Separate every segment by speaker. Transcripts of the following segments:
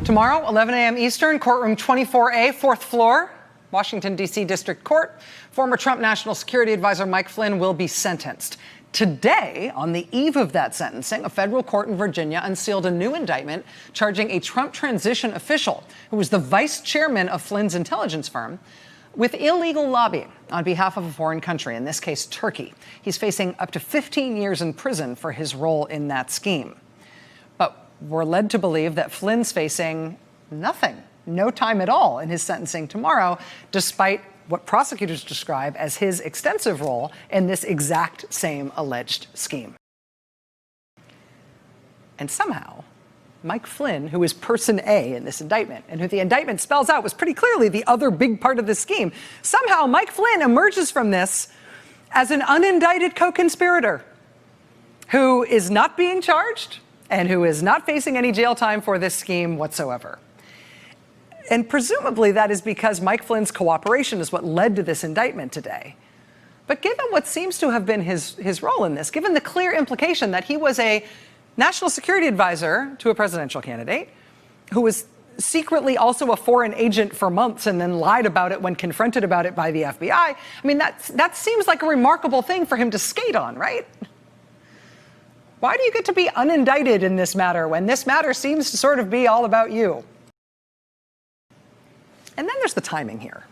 Speaker 1: Tomorrow, 11 a.m. Eastern, courtroom 24A, fourth floor, Washington, D.C. District Court. Former Trump National Security Advisor Mike Flynn will be sentenced. Today, on the eve of that sentencing, a federal court in Virginia unsealed a new indictment charging a Trump transition official, who was the vice chairman of Flynn's intelligence firm, with illegal lobbying on behalf of a foreign country, in this case, Turkey. He's facing up to 15 years in prison for his role in that scheme. But we're led to believe that Flynn's facing nothing, no time at all in his sentencing tomorrow, despite what prosecutors describe as his extensive role in this exact same alleged scheme. And somehow, Mike Flynn, who is person A in this indictment, and who the indictment spells out was pretty clearly the other big part of the scheme, somehow Mike Flynn emerges from this as an unindicted co-conspirator who is not being charged and who is not facing any jail time for this scheme whatsoever. And presumably that is because Mike Flynn's cooperation is what led to this indictment today. But given what seems to have been his role in this, given the clear implication that he was a national security advisor to a presidential candidate who was secretly also a foreign agent for months and then lied about it when confronted about it by the FBI, I mean, that seems like a remarkable thing for him to skate on, right? Why do you get to be unindicted in this matter when this matter seems to sort of be all about you? And then there's the timing here.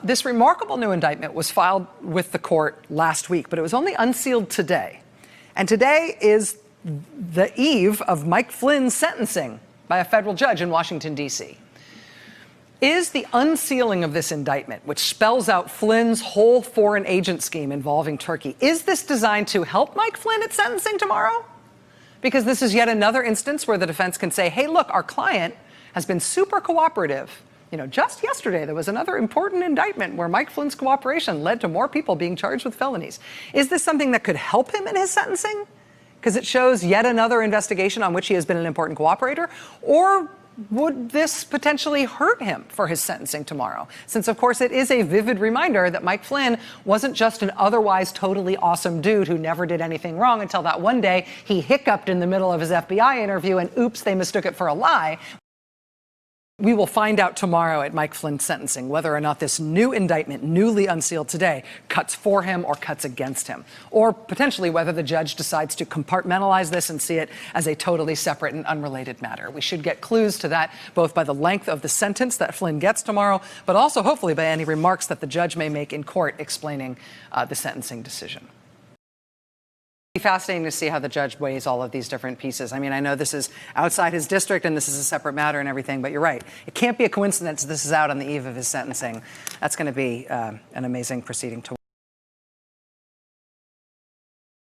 Speaker 1: This remarkable new indictment was filed with the court last week, but it was only unsealed today. And today is the eve of Mike Flynn's sentencing by a federal judge in Washington, D.C. Is the unsealing of this indictment, which spells out Flynn's whole foreign agent scheme involving Turkey, is this designed to help Mike Flynn at sentencing tomorrow? Because this is yet another instance where the defense can say, hey, look, our client has been super cooperative. You know, just yesterday, there was another important indictment where Mike Flynn's cooperation led to more people being charged with felonies. Is this something that could help him in his sentencing? Because it shows yet another investigation on which he has been an important cooperator? Or would this potentially hurt him for his sentencing tomorrow? Since, of course, it is a vivid reminder that Mike Flynn wasn't just an otherwise totally awesome dude who never did anything wrong until that one day he hiccuped in the middle of his FBI interview and oops, they mistook it for a lie. We will find out tomorrow at Mike Flynn's sentencing whether or not this new indictment, newly unsealed today, cuts for him or cuts against him. Or potentially whether the judge decides to compartmentalize this and see it as a totally separate and unrelated matter. We should get clues to that both by the length of the sentence that Flynn gets tomorrow, but also hopefully by any remarks that the judge may make in court explaining the sentencing decision. Fascinating to see how the judge weighs all of these different pieces. I mean, I know this is outside his district and this is a separate matter and everything, but you're right. It can't be a coincidence this is out on the eve of his sentencing. That's going to be an amazing proceeding to watch.